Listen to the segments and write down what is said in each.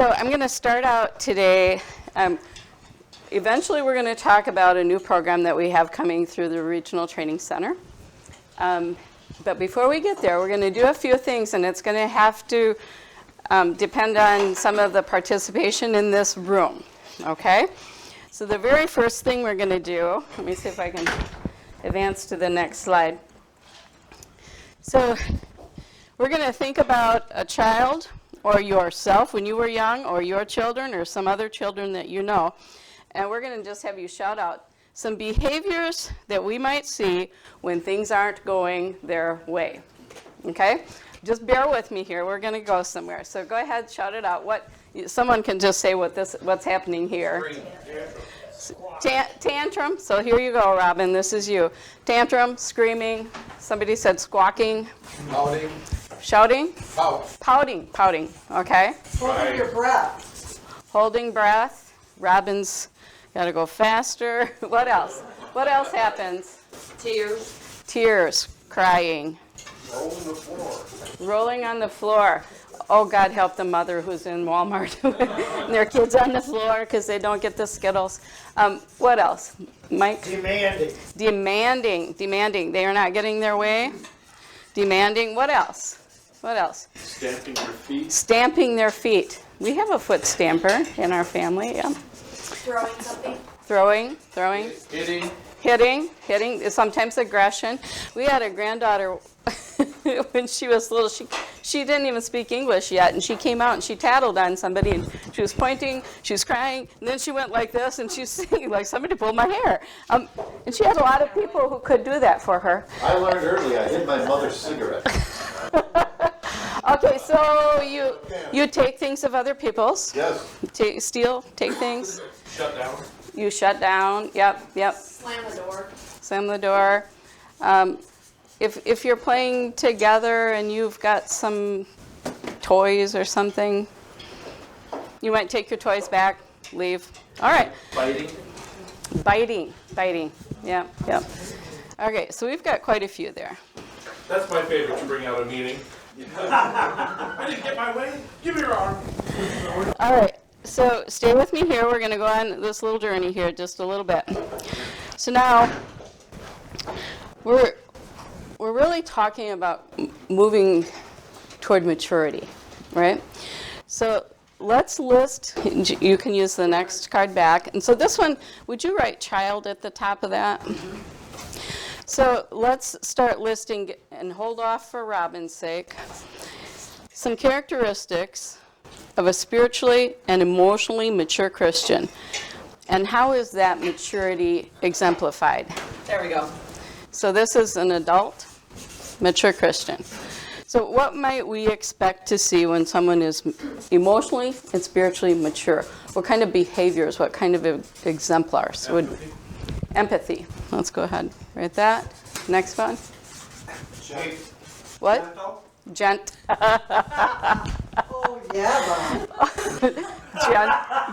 So I'm going to start out today. Eventually, we're going to talk about a new program that we have coming through the Regional Training Center. But before we get there, we're going to do a few things, and it's going to have to depend on some of the participation in this room, okay? So the very first thing we're going to do, let me see if I can advance to the next slide. So we're going to think about a child or yourself when you were young, or your children, or some other children that you know. And we're going to just have you shout out some behaviors that we might see when things aren't going their way. Okay? Just bear with me here. We're going to go somewhere. So go ahead, shout it out. Someone can just say what's happening here. Tantrum. So here you go, Robin. This is you. Tantrum, screaming. Somebody said squawking. Pouting. Shouting? Pout. Pouting. Okay. Holding your breath. Holding breath. Robin's got to go faster. What else? What else happens? Tears. Crying. Rolling the floor. Rolling on the floor. Oh, God help the mother who's in Walmart and their kids on the floor because they don't get the Skittles. What else? Mike? Demanding. They are not getting their way. Demanding. What else? Stamping their feet. We have a foot stamper in our family. Yeah. Throwing something. Throwing. Hitting. Sometimes aggression. We had a granddaughter when she was little. She didn't even speak English yet, and she came out and she tattled on somebody, and she was pointing, she was crying, and then she went like this, and she was singing like somebody pulled my hair. And she had a lot of people who could do that for her. I learned early I hid my mother's cigarette. Okay, so you take things of other people's. Yes. Steal, take things. Shut down. You shut down. Yep. Slam the door. If you're playing together and you've got some toys or something, you might take your toys back, leave. All right. Biting. Yeah. Okay, so we've got quite a few there. That's my favorite to bring out a meeting. I didn't get my way. Give me your arm. All right, so stay with me here. We're going to go on this little journey here just a little bit. So now we're really talking about moving toward maturity, right? So let's list, you can use the next card back. And so this one, would you write child at the top of that? So let's start listing, and hold off for Robin's sake, some characteristics of a spiritually and emotionally mature Christian. And how is that maturity exemplified? There we go. So this is an adult, mature Christian. So what might we expect to see when someone is emotionally and spiritually mature? What kind of behaviors, what kind of exemplars would... Empathy. Let's go ahead. Write that. Next one. What? Oh, yeah, Bob.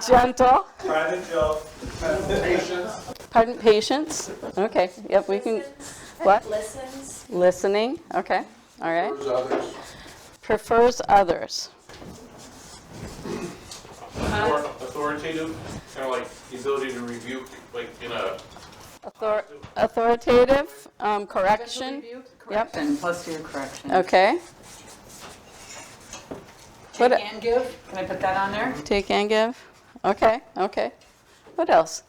Gentle. Private joke. Patience. Pardon? Patience. Okay. Yep, we can. What? Listening. Okay. All right. Prefers others. Authoritative. Kind of like the ability to rebuke, like in a... Authoritative. Correction. Correction. Plus your correction. Okay. Take and give. Can I put that on there? Take and give. Okay. What else?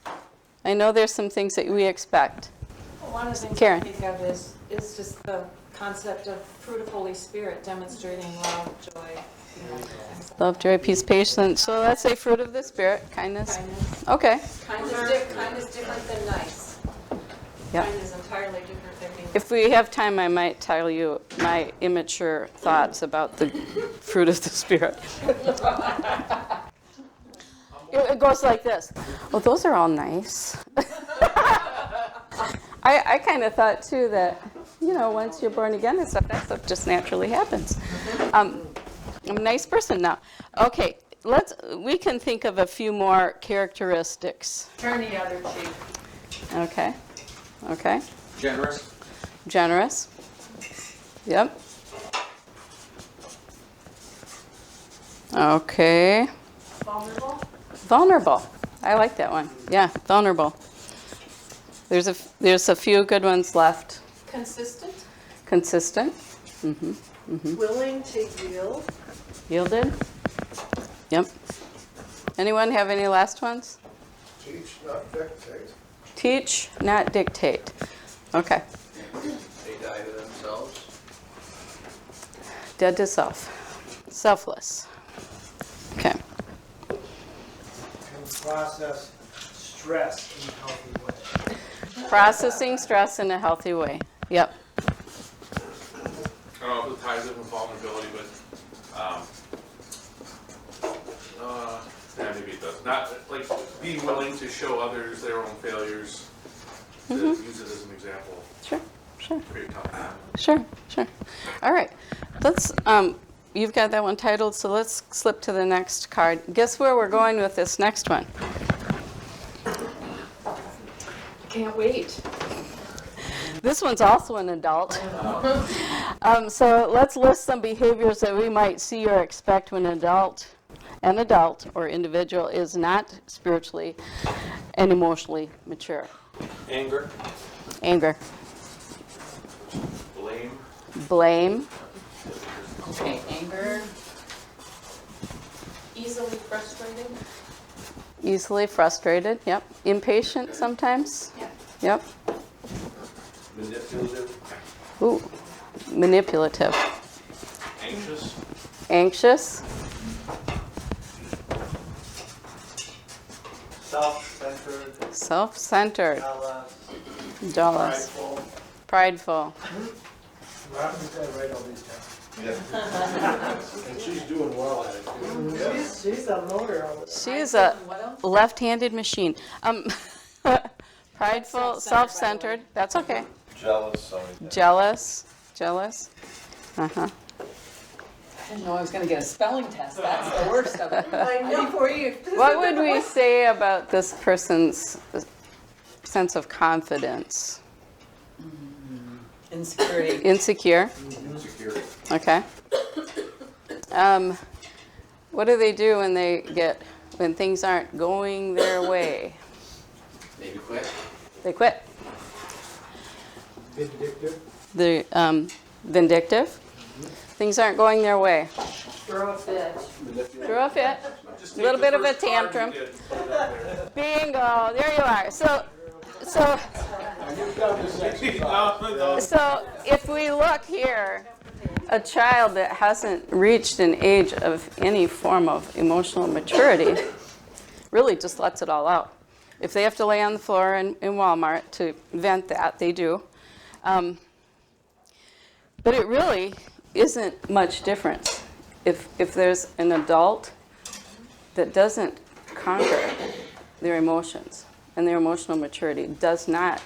I know there's some things that we expect. Well, one of the things Karen. I think of is just the concept of fruit of Holy Spirit demonstrating love, joy, Love, joy, peace, patience. So let's say fruit of the Spirit, kindness. Okay. Kind is different than nice. Yep. Kind is entirely different than being. If we have time, I might tell you my immature thoughts about the fruit of the Spirit. It goes like this. Well, those are all nice. I kind of thought, too, that, once you're born again and stuff, that stuff just naturally happens. I'm a nice person now. Okay, we can think of a few more characteristics. Turn the other cheek. Okay. Generous. Yep. Okay. Vulnerable? Vulnerable. I like that one. Yeah, vulnerable. There's a few good ones left. Consistent? Consistent. Willing to yield? Yielded. Yep. Anyone have any last ones? Teach, not dictate. Teach, not dictate. Okay. They die to themselves. Dead to self. Selfless. Okay. And process stress in a healthy way. Processing stress in a healthy way. Yep. I don't know if it ties in with vulnerability, but yeah, maybe it does. Not like being willing to show others their own failures, to use it as an example. Sure. Sure. Great time. Sure. Sure. All right. Let's. You've got that one titled, so let's slip to the next card. Guess where we're going with this next one? Can't wait. This one's also an adult. So let's list some behaviors that we might see or expect when an adult or individual is not spiritually and emotionally mature. Anger. Anger, Blame. blame, Okay, anger. Easily frustrated? easily frustrated, yep. Impatient sometimes, yep. Manipulative. Ooh, manipulative. Anxious. Anxious, Self-centered, self-centered, jealous, jealous, prideful. prideful. Robin's got to write all these down. And she's doing well at it too. She's a motor all the time. She's a What else? left-handed machine. Prideful, self-centered, that's okay. Jealous, sorry. Jealous. Uh-huh. I didn't know I was going to get a spelling test. That's the worst of it. I know. Before you. What would we say about this person's sense of confidence? Insecurity. Insecure, Insecurity. okay. What do they do when things aren't going their way? Maybe quit. They quit. Vindictive, They're vindictive. Things aren't going their way. Throw a fit. Throw a fit. Just Little take the bit of a first card you tantrum. did, put it out there. Bingo, there you are. So if we look here, a child that hasn't reached an age of any form of emotional maturity really just lets it all out. If they have to lay on the floor in Walmart to vent that, they do. But it really isn't much difference if there's an adult that doesn't conquer their emotions and their emotional maturity does not.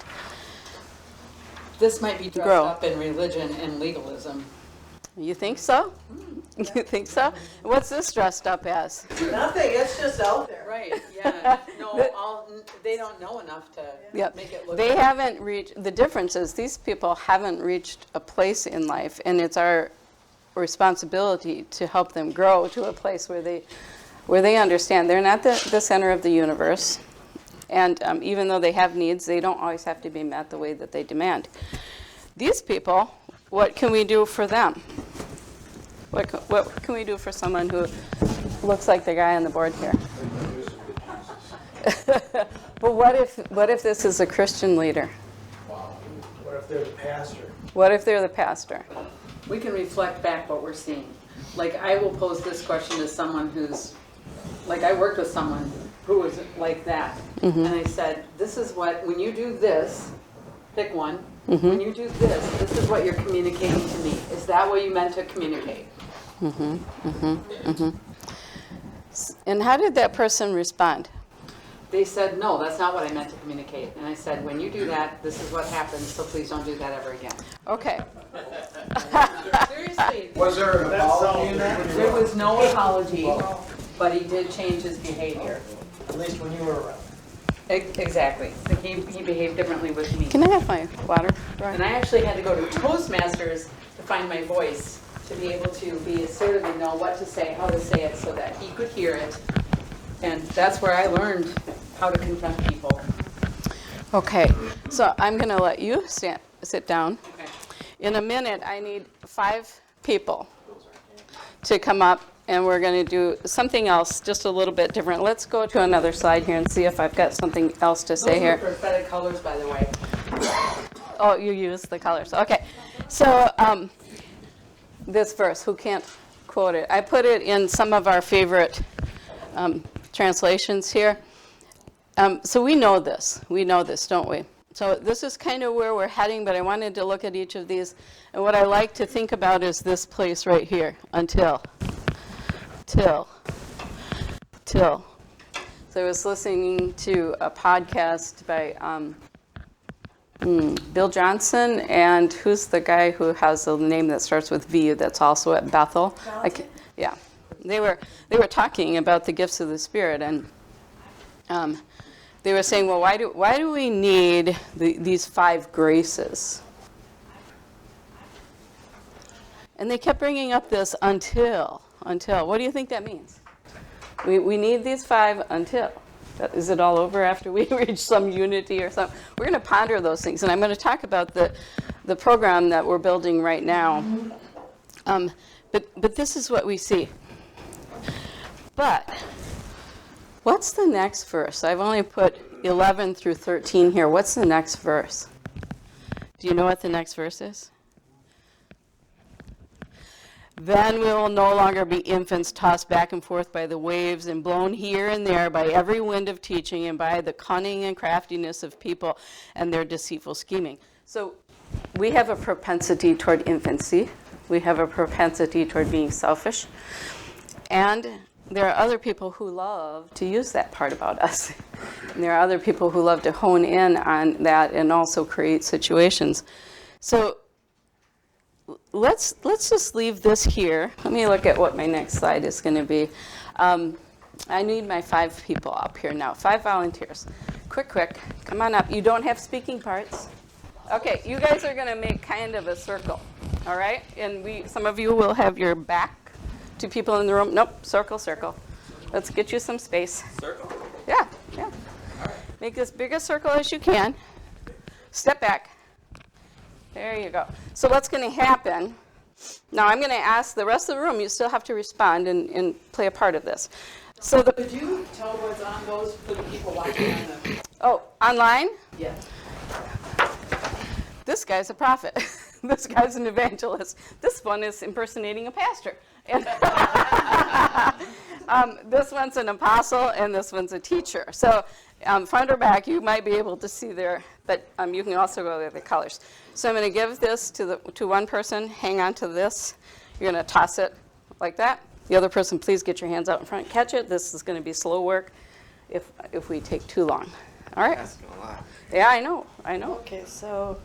This might be dressed Grow. up in religion and legalism. You think so? You think so? What's this dressed up as? Nothing, it's just out there. Right, yeah. No, they don't know enough to Yep. make it look They good. haven't reached, the difference is these people haven't reached a place in life, and it's our responsibility to help them grow to a place where they understand they're not the center of the universe. And even though they have needs, they don't always have to be met the way that they demand. These people, what can we do for them? What can we do for someone who looks like the guy on the board here? But what if this is a Christian leader? what if they're the pastor? What if they're the pastor? We can reflect back what we're seeing. Like, I will pose this question to someone like I worked with someone who was like that. And I said, this is what, when you do this, pick one, when you do this is what you're communicating to me. Is that what you meant to communicate? And how did that person respond? They said, no, that's not what I meant to communicate. And I said, when you do that, this is what happens, so please don't do that ever again. Okay. Seriously. Was there an apology in that? There was no apology, but he did change his behavior. At least when you were around. Exactly. Like he behaved differently with me. Can I have my water? And I actually had to go to Toastmasters to find my voice, to be able to be assertive and know what to say, how to say it, so that he could hear it And that's where I learned how to confront people. Okay, so I'm going to let you sit down. Okay. In a minute, I need 5 people to come up, and we're going to do something else, just a little bit different. Let's go to another slide here and see if I've got something else to say here. Those are prophetic colors, by the way. Oh, you use the colors. Okay. So this verse, who can't quote it? I put it in some of our favorite translations here. So we know this. We know this, don't we? So this is kind of where we're heading, but I wanted to look at each of these. And what I like to think about is this place right here, until. Till. So I was listening to a podcast by Bill Johnson, and who's the guy who has a name that starts with V that's also at Bethel? Yeah. They were talking about the gifts of the Spirit, and they were saying, well, why do we need these 5 graces? And they kept bringing up this until. What do you think that means? We need these 5 until. Is it all over after we reach some unity or something? We're going to ponder those things, and I'm going to talk about the program that we're building right now. But this is what we see. But what's the next verse? I've only put 11 through 13 here. What's the next verse? Do you know what the next verse is? Then we will no longer be infants tossed back and forth by the waves and blown here and there by every wind of teaching and by the cunning and craftiness of people and their deceitful scheming. So we have a propensity toward infancy. We have a propensity toward being selfish. And there are other people who love to use that part about us. And there are other people who love to hone in on that and also create situations. So let's just leave this here. Let me look at what my next slide is going to be. I need my 5 people up here now. 5 volunteers. Quick. Come on up. You don't have speaking parts. Okay, you guys are going to make kind of a circle. All right? And some of you will have your back to people in the room. Nope, circle. Let's get you some space. Circle. Yeah. Make as big a circle as you can. Step back. There you go. So what's going to happen, now I'm going to ask the rest of the room, you still have to respond and play a part of this. So Could you tell what's on those for the people watching on the... Oh, online? Yeah. This guy's a prophet. This guy's an evangelist. This one is impersonating a pastor. And this one's an apostle, and this one's a teacher. So front or back, you might be able to see there, but you can also go to the colors. So I'm going to give this to one person. Hang on to this. You're going to toss it like that. The other person, please get your hands out in front. Catch it. This is going to be slow work if we take too long. All right? Asking a lot. Yeah, I know. Okay, so.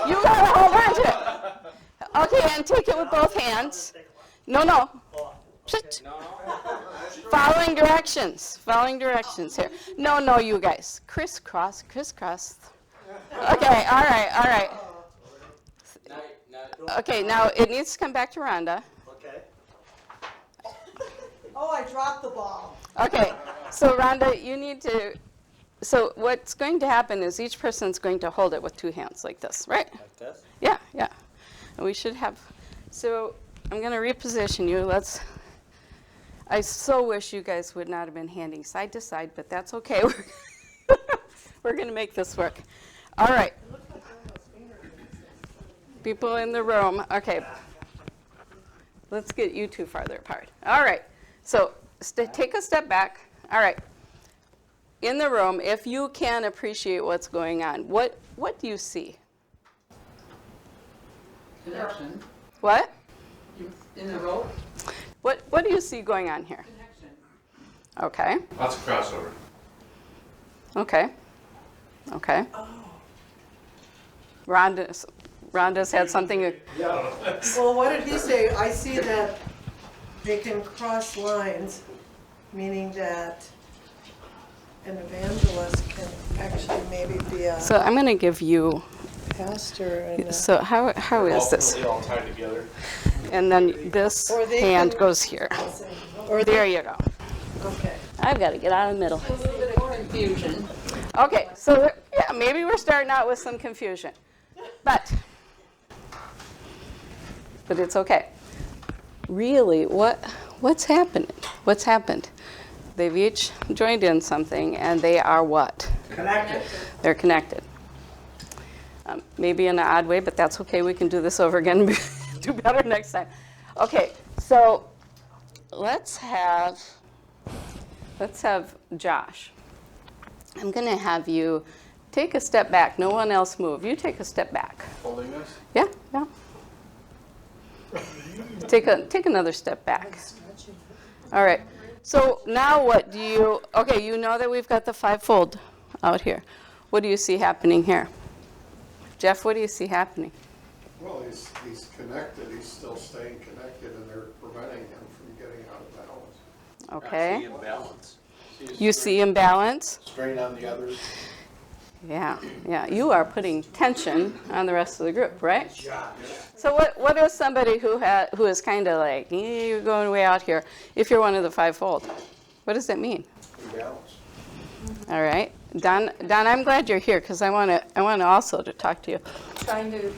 You gotta hold on to it. Okay, and take it with both hands. No. Sit. Following directions here. No, you guys. Crisscross. Okay, all right. Okay, now it needs to come back to Rhonda. Okay. Oh, I dropped the ball. Okay, so Rhonda, you need to, so what's going to happen is each person's going to hold it with 2 hands like this, right? Like this? Yeah. And we should have, so I'm going to reposition you. I so wish you guys would not have been handing side to side, but that's okay. We're going to make this work. All right. People in the room. Okay. Let's get you 2 farther apart. All right. So take a step back. All right. In the room, if you can appreciate what's going on, what do you see? Connection. What? In the rope. What do you see going on here? Connection. Okay. Lots of crossover. Okay. Oh. Rhonda's had something. Well, what did he say? I see that they can cross lines, meaning that an evangelist can actually maybe be a So I'm going to give you, pastor and a, so how is this? Ultimately all tied together. And then this Or they hand can- goes here. or There you go. okay. I've got to get out of the middle. A little bit of confusion. Okay, so yeah, maybe we're starting out with some confusion, but it's okay. Really, what's happening? What's happened? They've each joined in something, and they are what? Connected. They're connected. Maybe in an odd way, but that's okay. We can do this over again and do better next time. Okay, so let's have Josh. I'm going to have you take a step back. No one else move. You take a step back. Holding this? Yeah, yeah. Take another step back. All right. So now what do you, okay, you know that we've got the fivefold out here. What do you see happening here? Jeff, what do you see happening? Well, he's connected, he's still staying connected, and they're preventing him from getting out of balance. Okay. Imbalance. You see imbalance? Strain on the others. Yeah, yeah. You are putting tension on the rest of the group, right? So what is somebody who is kind of like, you're going way out here, if you're one of the fivefold? What does that mean? Imbalance. All right. Don, I'm glad you're here because I want to also to talk to you. Trying to,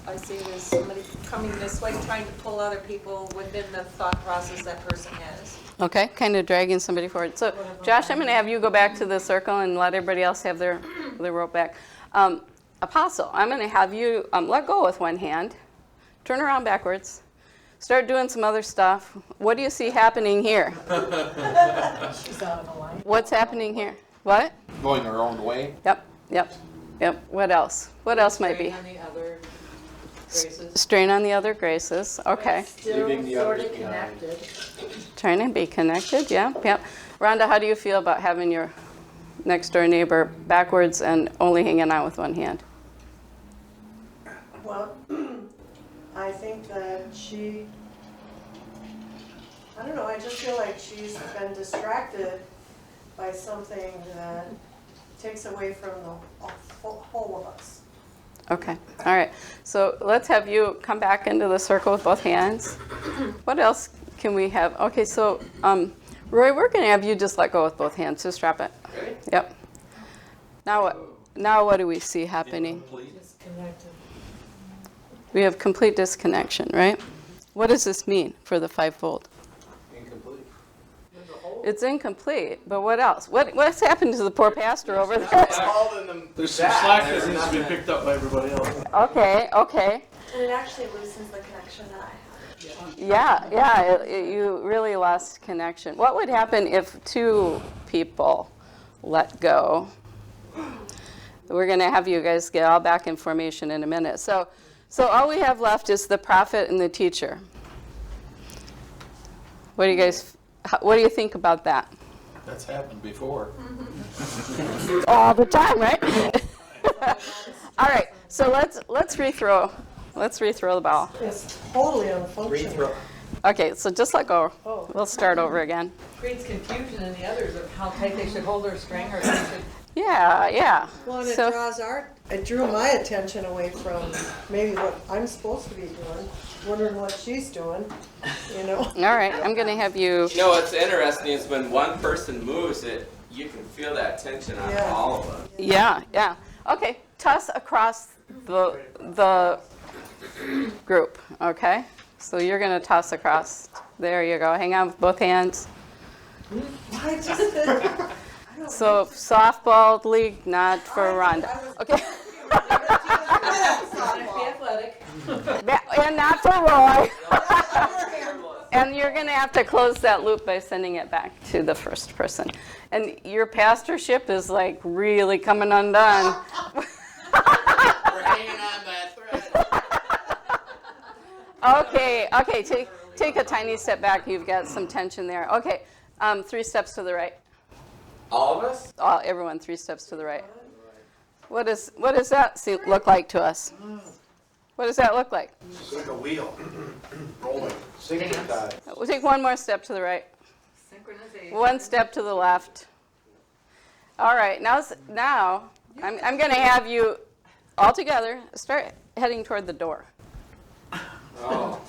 I see there's somebody coming this way, trying to pull other people within the thought process that person has. Okay, kind of dragging somebody forward. So, Josh, I'm going to have you go back to the circle and let everybody else have their rope back. Apostle, I'm going to have you let go with one hand, turn around backwards, start doing some other stuff. What do you see happening here? She's out of line. What's happening here? What? Going their own way. Yep. What else? What else might be? On the other graces. Strain on the other graces. Okay. Leaving the others behind. Trying to be connected. Yeah. Rhonda, how do you feel about having your next door neighbor backwards and only hanging out with one hand? Well, I think that I don't know, I just feel like she's been distracted by something that takes away from the whole of us. Okay. All right. So let's have you come back into the circle with both hands. What else can we have? Okay. So Roy, we're going to have you just let go with both hands. Just drop it. Okay. Yep. Now what? Now what do we see happening? Disconnected. We have complete disconnection, right? What does this mean for the fivefold? Incomplete. It's incomplete, but what else? What's happened to the poor pastor over there? There's some slack that needs to be picked up by everybody else. Okay. And it actually loosens the connection that I have. Yeah, you really lost connection. What would happen if two people let go? We're going to have you guys get all back in formation in a minute. So all we have left is the prophet and the teacher. What do you think about that? That's happened before. All the time, right? All right. So let's rethrow. Let's rethrow the ball. It's totally unfunctional. Okay. So just let go. Oh. We'll start over again. Creates confusion in the others of how tight they should hold their string or they should. Yeah. Well, and So it drew my attention away from maybe what I'm supposed to be doing, wondering what she's doing, you know? all right. I'm going to have you. You know what's interesting is when one person moves it, you can feel that tension on Yeah. all of them. Yeah. Okay. Toss across the group. Okay. So you're going to toss across. There you go. Hang on with both hands. I just, So softball league, not for Rhonda. Okay. Be athletic. And not for Roy. And you're going to have to close that loop by sending it back to the first person. And your pastorship is like really coming undone. We're hanging on that thread. Okay. Take a tiny step back. You've got some tension there. Okay. 3 steps to the right. All of us? Everyone, 3 steps to the right. What does that look like to us? What does that look like? It's like a wheel, rolling, synchronized. We'll take one more step to the right. Synchronization. 1 step to the left. All right, now I'm going to have you all together start heading toward the door. Oh.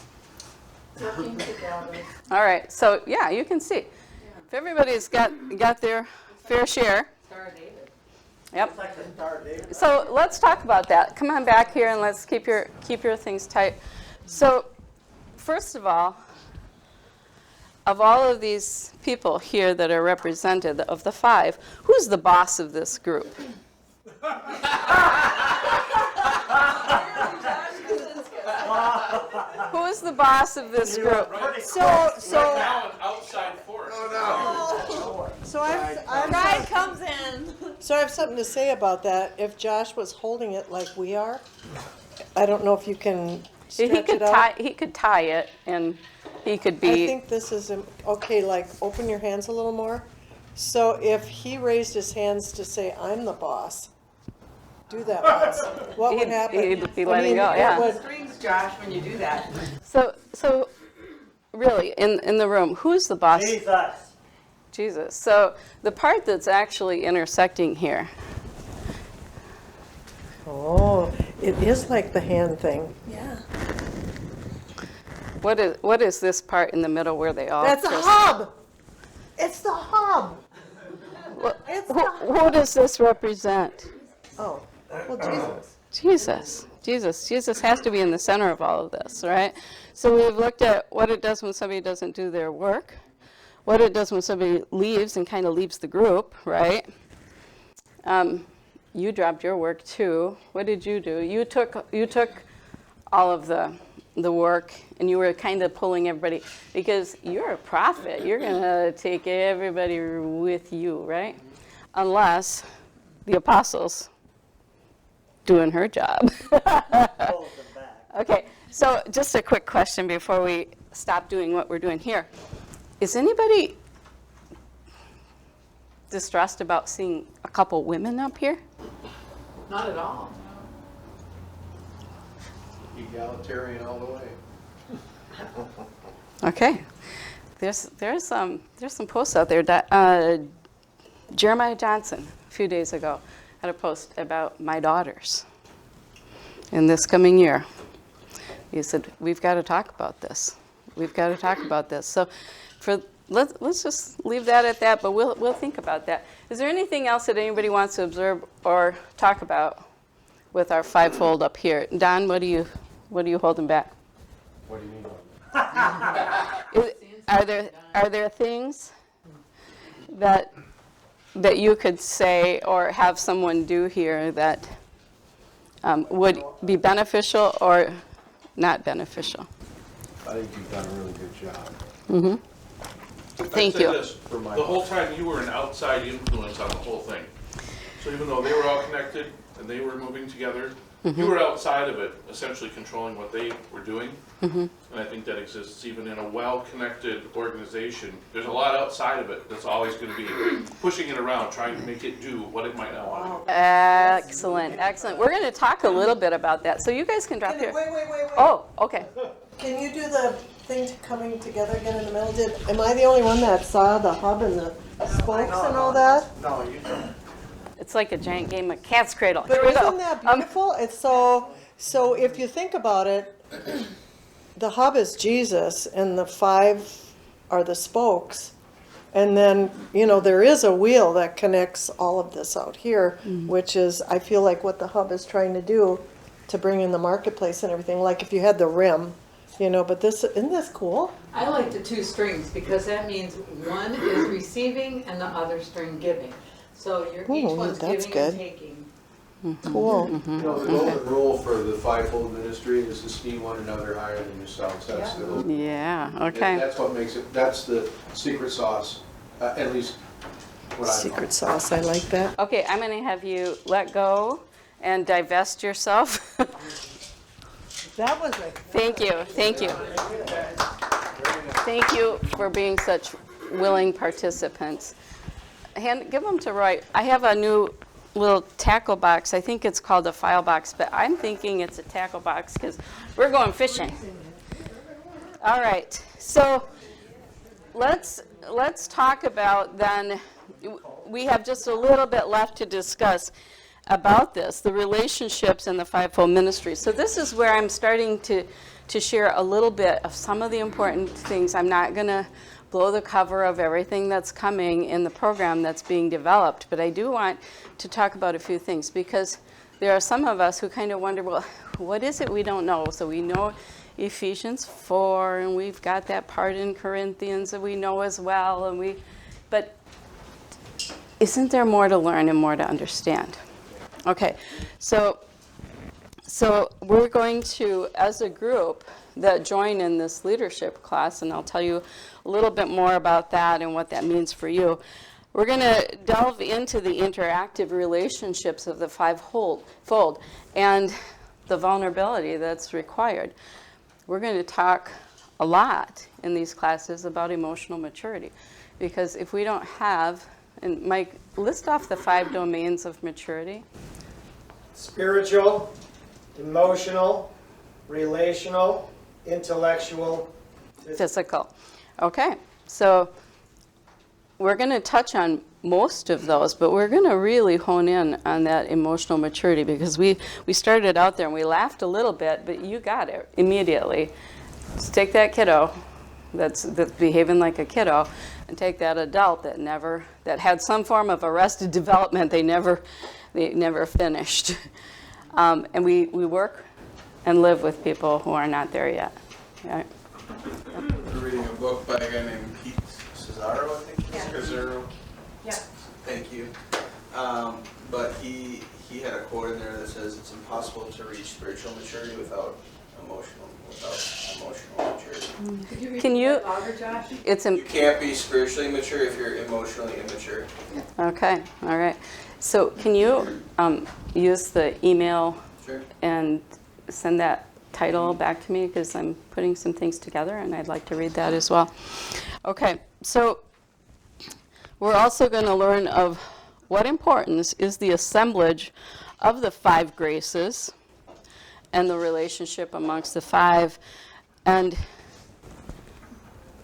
Working together. All right, so yeah, you can see. If everybody's got their fair share. Star David. Yep. It's like the Star of David. So let's talk about that. Come on back here and let's keep your things tight. So first of all of these people here that are represented, of the 5, who's the boss of this group? Who is the boss of this group? Right So, now, an outside force. so I've Pride comes in. So I have something to say about that. If Josh was holding it like we are, I don't know if you can stretch it out. He could tie it, and he could I be. think this is, okay, like, open your hands a little more. So if he raised his hands to say, I'm the boss, do that once, what would happen? He'd be I letting mean, go, it yeah. would- Strings, Josh, when you do that. So really, in the room, who's the boss? Jesus. Jesus. So the part that's actually intersecting here. Oh, it is like the hand thing. Yeah. What is this part in the middle where they all? That's a just- hub! It's the hub! It's the Who does this represent? Oh, well, Jesus. Jesus has to be in the center of all of this, right? So we've looked at what it does when somebody doesn't do their work, what it does when somebody leaves and kind of leaves the group, right? You dropped your work too. What did you do? You took all of the work, and you were kind of pulling everybody, because you're a prophet. You're going to take everybody with you, right? Unless the apostles doing her job. Hold them back. Okay, so just a quick question before we stop doing what we're doing here. Is anybody distressed about seeing a couple women up here? Not at all. Egalitarian all the way. Okay, there's some posts out there. Jeremiah Johnson a few days ago had a post about my daughters in this coming year. He said, we've got to talk about this. We've got to talk about this. So let's just leave that at that, but we'll think about that. Is there anything else that anybody wants to observe or talk about with our 5-fold up here? Don, what are you holding back? What do you mean? Are there things that you could say or have someone do here that would be beneficial or not beneficial? I think you've done a really good job. Mm-hmm. Thank I'd say you. this, the whole time you were an outside influence on the whole thing. So even though they were all connected and they were moving together, you were outside of it, essentially controlling what they were doing. And I think that exists even in a well-connected organization. There's a lot outside of it that's always going to be pushing it around, trying to make it do what it might not want to do. Excellent. We're going to talk a little bit about that. So you guys can drop here. Wait. Oh, okay. Can you do the thing coming together again in the middle? Am I the only one that saw the hub and the spokes and all that? No, you don't. It's like a giant game of cat's cradle. But Here we go. isn't that beautiful? It's so if you think about it, the hub is Jesus and the 5 are the spokes. And then, there is a wheel that connects all of this out here, which is, I feel like, what the hub is trying to do to bring in the marketplace and everything. Like if you had the rim, but isn't this cool? I like the 2 strings because that means one is receiving and the other string giving. So each one's that's giving good. and taking. Cool. You know, the golden rule for the 5-fold ministry is esteem one another higher than yourselves. That's the Yeah, and okay. that's what makes it. That's the secret sauce. At least what I Secret sauce, I like that. Okay, I'm going to have you let go and divest yourself. That was a Thank you. Thank you for being such willing participants. Give them to Roy. I have a new little tackle box. I think it's called a file box, but I'm thinking it's a tackle box because we're going fishing. All right, so let's talk about then we have just a little bit left to discuss about this, the relationships in the fivefold ministry. So this is where I'm starting to share a little bit of some of the important things. I'm not going to blow the cover of everything that's coming in the program that's being developed, but I do want to talk about a few things, because there are some of us who kind of wonder, well, what is it we don't know? So we know Ephesians 4, and we've got that part in Corinthians that we know as well, but isn't there more to learn and more to understand? Okay, so we're going to, as a group, that join in this leadership class, and I'll tell you a little bit more about that and what that means for you. We're going to delve into the interactive relationships of the fivefold and the vulnerability that's required. We're going to talk a lot in these classes about emotional maturity, because if we don't have, and Mike, list off the 5 domains of maturity. Spiritual, emotional, relational, intellectual, Physical. Okay, so we're going to touch on most of those, but we're going to really hone in on that emotional maturity, because we started out there and we laughed a little bit, but you got it immediately. Just take that kiddo that's behaving like a kiddo, and take that adult that had some form of arrested development they never finished. And we work and live with people who are not there yet. Right? We're reading a book by a guy named Pete Cesaro, I think. Yeah. Cesaro. Yeah. Thank you. But he had a quote in there that says it's impossible to reach spiritual maturity without emotional maturity. Can you? You can't be spiritually mature if you're emotionally immature. Okay, all right. So can you use the email Sure. and send that title back to me, because I'm putting some things together and I'd like to read that as well. Okay, so we're also going to learn of what importance is the assemblage of the 5 graces and the relationship amongst the 5. And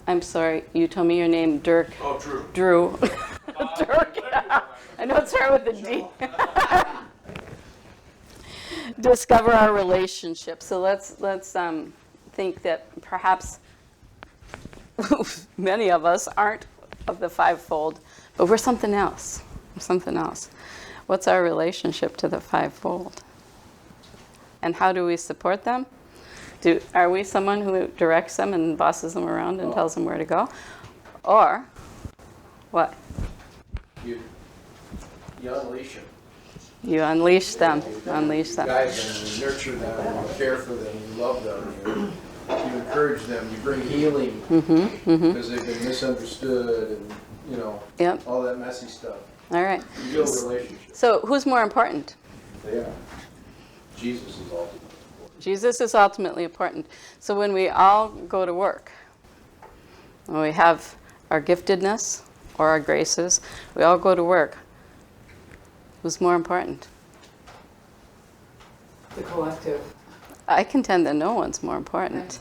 I'm sorry, you told me your name, Dirk. Oh, Drew. Drew. Dirk, yeah. I know it started with a D. Discover our relationship. So let's think that perhaps many of us aren't of the fivefold, but we're something else. We're something else. What's our relationship to the fivefold? And how do we support them? Are we someone who directs them and bosses them around and tells them where to go? Or what? You unleash them. You unleash them. Unleash You them. guide them, you nurture them, you care for them, you love them, you encourage them, you bring healing, because they've been misunderstood and, Yep. all that messy stuff. All right. You build relationships. So who's more important? They are. Jesus is ultimate. Jesus is ultimately important. So when we all go to work, when we have our giftedness or our graces, we all go to work. Who's more important? The collective. I contend that no one's more important.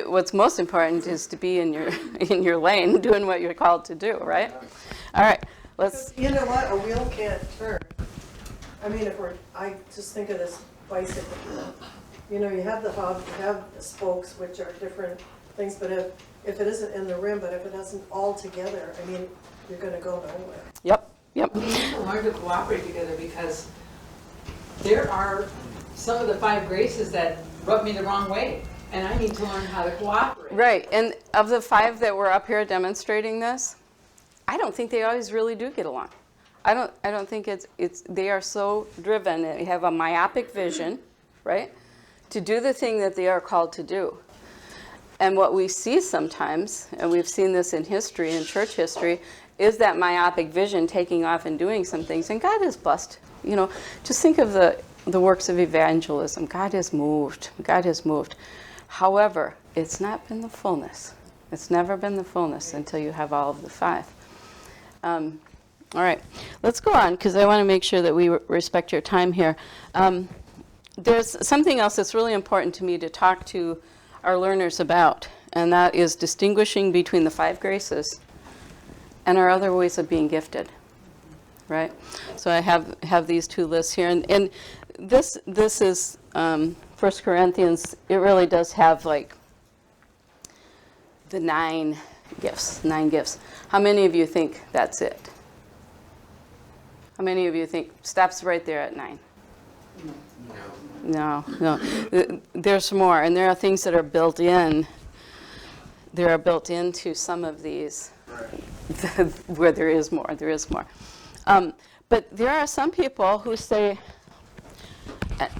What's most important is to be in your lane, doing what you're called to do, right? All right, let's. You know what, a wheel can't turn. I mean, I just think of this bicycle. You have the hub, you have the spokes, which are different things, but if it isn't in the rim, but if it isn't all together, I mean, you're gonna go nowhere. Yep. We need to learn to cooperate together, because there are some of the 5 graces that rub me the wrong way, and I need to learn how to cooperate. Right, and of the 5 that were up here demonstrating this, I don't think they always really do get along. I don't think they are so driven, they have a myopic vision, right, to do the thing that they are called to do. And what we see sometimes, and we've seen this in history, in church history, is that myopic vision taking off and doing some things. And God has blessed. Just think of the works of evangelism. God has moved. God has moved. However, it's not been the fullness. It's never been the fullness until you have all of the 5. All right, let's go on, because I want to make sure that we respect your time here. There's something else that's really important to me to talk to our learners about, and that is distinguishing between the 5 graces and our other ways of being gifted. right? So I have these two lists here, and this is 1 Corinthians. It really does have like the 9 gifts. How many of you think that's it? How many of you think stops right there at 9? No. There's more, and there are things that are built in. There are built into some of these where there is more. But there are some people who say,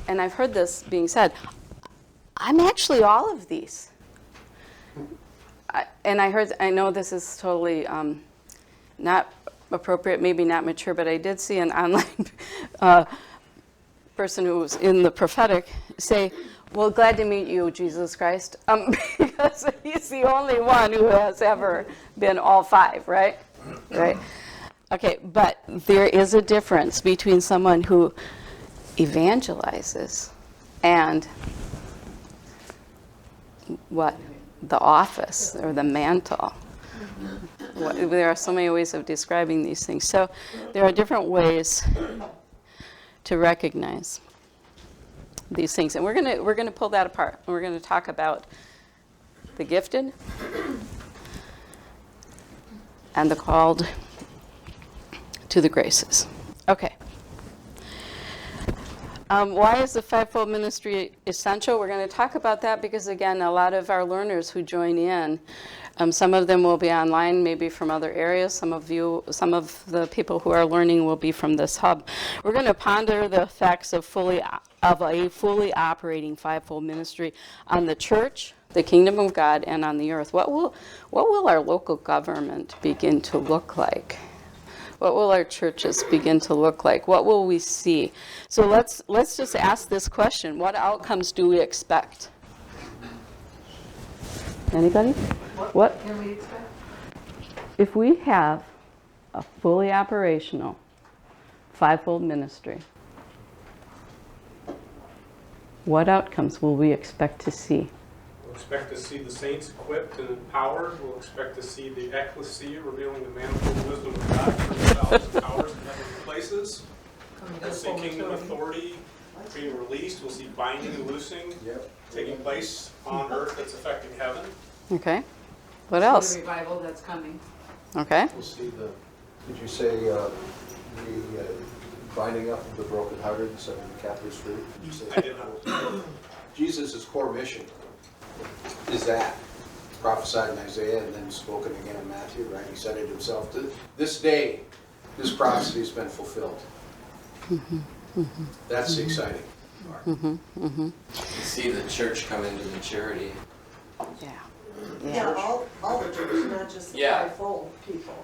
and I've heard this being said, I'm actually all of these. I know this is totally not appropriate, maybe not mature, but I did see an online person who was in the prophetic say, well, glad to meet you, Jesus Christ, because he's the only one who has ever been all 5, right? Right? Okay, but there is a difference between someone who evangelizes and what? The office or the mantle. There are so many ways of describing these things. So there are different ways to recognize these things, and we're gonna pull that apart. We're gonna talk about the gifted and the called to the graces. Okay. Why is the fivefold ministry essential? We're going to talk about that because, again, a lot of our learners who join in, some of them will be online, maybe from other areas. Some of the people who are learning will be from this hub. We're going to ponder the effects of a fully operating fivefold ministry on the church, the kingdom of God, and on the earth. What will our local government begin to look like? What will our churches begin to look like? What will we see? So let's just ask this question. What outcomes do we expect? Anybody? What can we expect? if we have a fully operational fivefold ministry? What outcomes will we expect to see? We'll expect to see the saints equipped and empowered. We'll expect to see the ecclesia revealing the manifold wisdom of God for themselves and powers in heavenly places. We'll see kingdom authority being released. We'll see binding and loosing taking place on earth that's affecting heaven. Okay. What else? The revival that's coming. Okay. We'll see did you say the binding up of the brokenhearted and setting the captives free? Did you say I did not. Jesus' core mission is that prophesied in Isaiah and then spoken again in Matthew, right? He said it himself. This day, this prophecy has been fulfilled. That's the exciting part. See the church come into maturity. Yeah, all the church, not just the Yeah. fivefold people.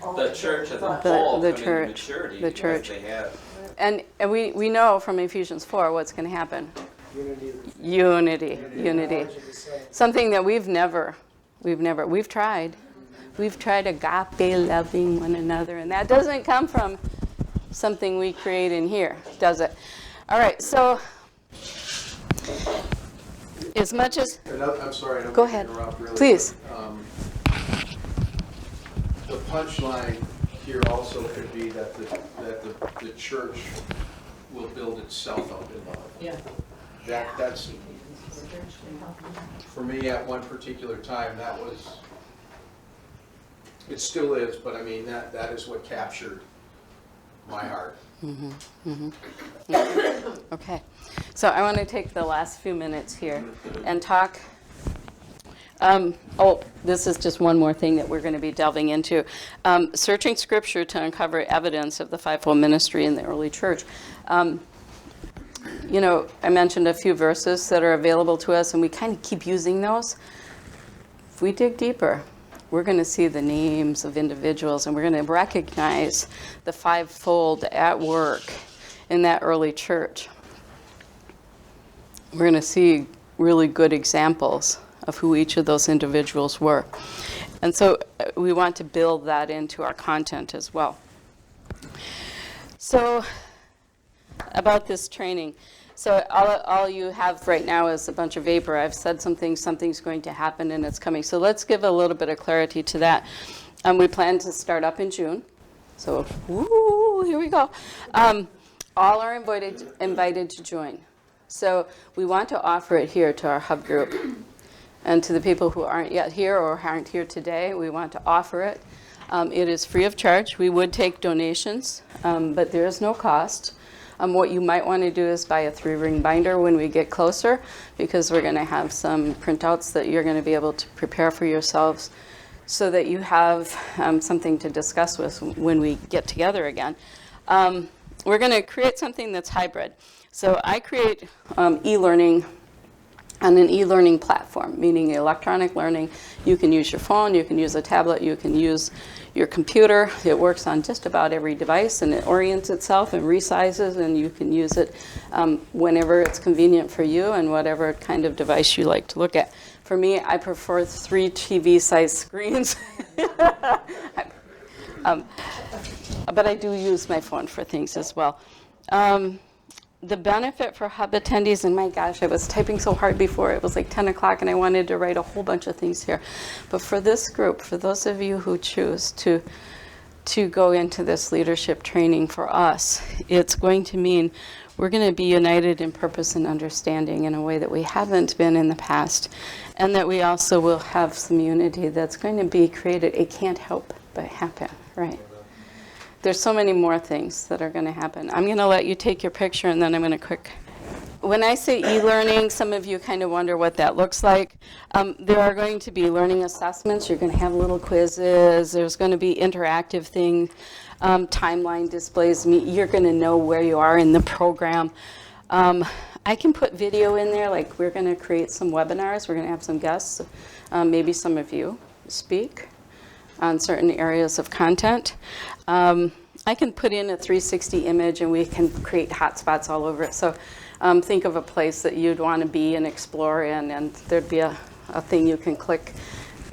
All The church as a The whole come church, into maturity the because church. they have. And we know from Ephesians 4 what's going to happen. Unity. Something that we've tried. We've tried agape, loving one another, and that doesn't come from something we create in here, does it? All right, so as much as... I'm sorry, I don't Go mean to ahead. interrupt really, Please. but, the punchline here also could be that the church will build itself up in love. Yeah. That's, for me, at one particular time, that was, it still is, but I mean, that is what captured my heart. Okay, so I want to take the last few minutes here and talk. This is just one more thing that we're going to be delving into. Searching Scripture to uncover evidence of the fivefold ministry in the early church. I mentioned a few verses that are available to us, and we kind of keep using those. If we dig deeper, we're going to see the names of individuals, and we're going to recognize the fivefold at work in that early church. We're going to see really good examples of who each of those individuals were. And so we want to build that into our content as well. So about this training. So all you have right now is a bunch of vapor. I've said something's going to happen and it's coming. So let's give a little bit of clarity to that. We plan to start up in June. So, woo, here we go. All are invited to join. So we want to offer it here to our hub group. And to the people who aren't yet here or aren't here today, we want to offer it. It is free of charge. We would take donations, but there is no cost. What you might want to do is buy a 3-ring binder when we get closer, because we're going to have some printouts that you're going to be able to prepare for yourselves so that you have something to discuss with when we get together again. We're going to create something that's hybrid. So I create e-learning on an e-learning platform, meaning electronic learning. You can use your phone, you can use a tablet, you can use your computer. It works on just about every device, and it orients itself and resizes, and you can use it whenever it's convenient for you and whatever kind of device you like to look at. For me, I prefer 3 TV-sized screens. But I do use my phone for things as well. The benefit for hub attendees, and my gosh, I was typing so hard before, it was like 10 o'clock and I wanted to write a whole bunch of things here. But for this group, for those of you who choose to go into this leadership training for us, it's going to mean we're going to be united in purpose and understanding in a way that we haven't been in the past, and that we also will have some unity that's going to be created. It can't help but happen, right? There's so many more things that are going to happen. I'm going to let you take your picture, and then I'm going to When I say e-learning, some of you kind of wonder what that looks like. There are going to be learning assessments. You're going to have little quizzes. There's going to be interactive things, timeline displays. You're going to know where you are in the program. I can put video in there, like we're going to create some webinars. We're going to have some guests, maybe some of you speak on certain areas of content. I can put in a 360 image, and we can create hotspots all over it. So think of a place that you'd want to be and explore in, and there'd be a thing you can click,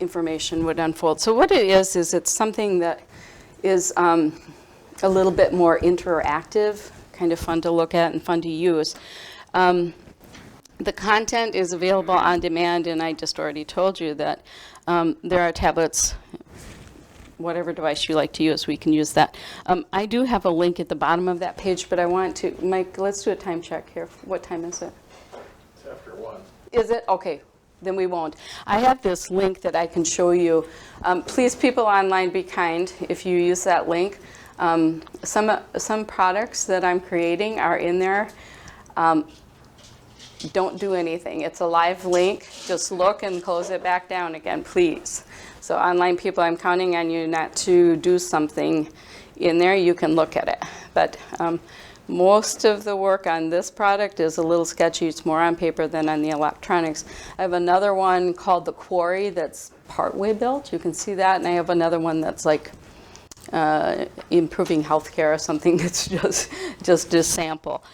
information would unfold. So what it is it's something that is a little bit more interactive, kind of fun to look at and fun to use. The content is available on demand, and I just already told you that there are tablets, whatever device you like to use, we can use that. I do have a link at the bottom of that page, but I want to, Mike, let's do a time check here. What time is it? It's after 1. Is it? Okay, then we won't. I have this link that I can show you. Please, people online, be kind if you use that link. Some products that I'm creating are in there. Don't do anything. It's a live link. Just look and close it back down again, please. So online people, I'm counting on you not to do something in there. You can look at it. But most of the work on this product is a little sketchy. It's more on paper than on the electronics. I have another one called The Quarry that's partway built. You can see that. And I have another one that's like improving healthcare or something that's just a sample.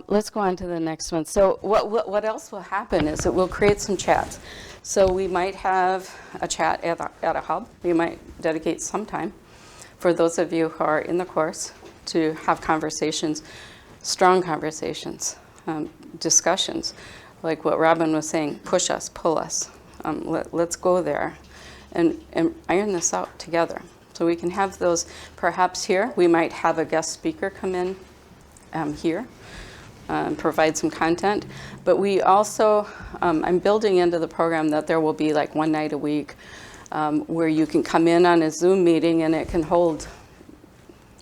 Let's go on to the next one. So what else will happen is it will create some chats. So we might have a chat at a hub. We might dedicate some time for those of you who are in the course to have conversations, strong conversations, discussions, like what Robin was saying, push us, pull us. Let's go there and iron this out together. So we can have those perhaps here. We might have a guest speaker come in here. Provide some content. But we also, I'm building into the program that there will be like one night a week where you can come in on a Zoom meeting, and it can hold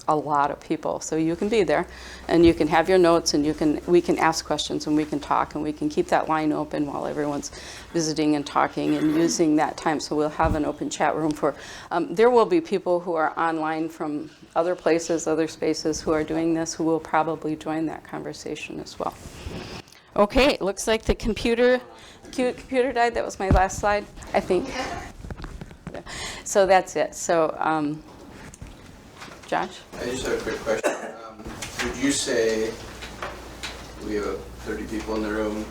a lot of people. So you can be there, and you can have your notes, and we can ask questions, and we can talk, and we can keep that line open while everyone's visiting and talking and using that time. So we'll have an open chat room for, there will be people who are online from other places, other spaces who are doing this, who will probably join that conversation as well. Okay, it looks like the computer died. That was my last slide, I think. So that's it. So, Josh? I just have a quick question. Would you say we have 30 people in the room?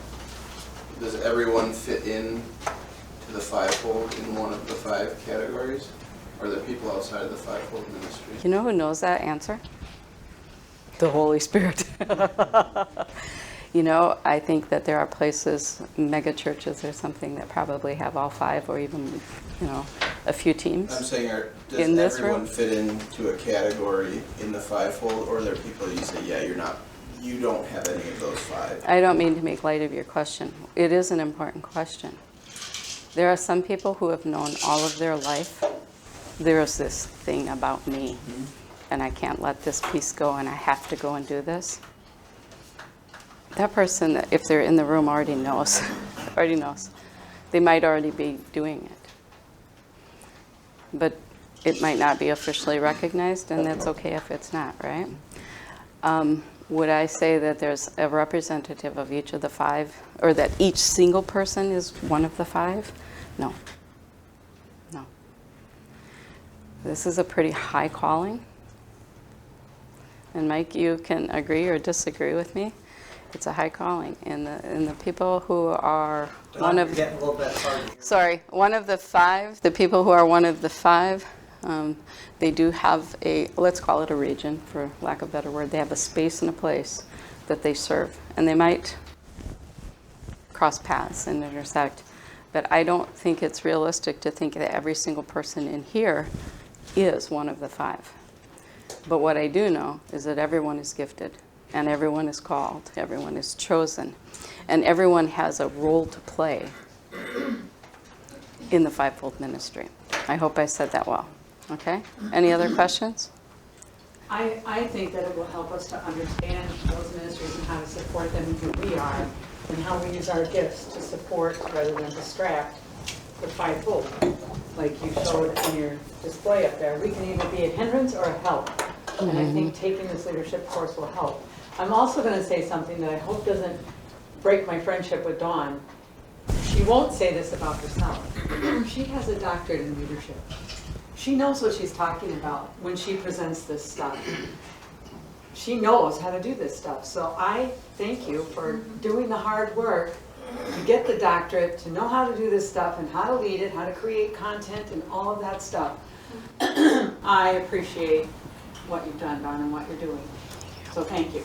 Does everyone fit in to the fivefold in one of the 5 categories? Or are there people outside of the fivefold ministry? You know who knows that answer? The Holy Spirit. You know, I think that there are places, mega churches or something, that probably have all 5, or even, a few I'm teams. saying, In does this everyone room? fit into a category in the fivefold, or are there people you say, yeah, you don't have any of those five? I don't mean to make light of your question. It is an important question. There are some people who have known all of their life, there's this thing about me, and I can't let this piece go, and I have to go and do this. That person, if they're in the room, already knows. Already knows. They might already be doing it. But it might not be officially recognized, and that's okay if it's not, right? Would I say that there's a representative of each of the five, or that each single person is one of the five? No. No. This is a pretty high calling. And Mike, you can agree or disagree with me. It's a high calling. And the people who are one of... Getting a little bit harder. Sorry, one of the five, the people who are one of the five, they do have a, let's call it a region, for lack of a better word. They have a space and a place that they serve. And they might cross paths and intersect. But I don't think it's realistic to think that every single person in here is one of the five. But what I do know is that everyone is gifted, and everyone is called, everyone is chosen, and everyone has a role to play in the fivefold ministry. I hope I said that well. Okay? Any other questions? I think that it will help us to understand those ministries and how to support them and who we are, and how we use our gifts to support rather than distract the fivefold. Like you showed on your display up there, we can either be a hindrance or a help. And I think taking this leadership course will help. I'm also going to say something that I hope doesn't break my friendship with Dawn. She won't say this about herself. She has a doctorate in leadership. She knows what she's talking about when she presents this stuff. She knows how to do this stuff. So I thank you for doing the hard work to get the doctorate, to know how to do this stuff and how to lead it, how to create content and all of that stuff. I appreciate what you've done, Dawn, and what you're doing. So thank you.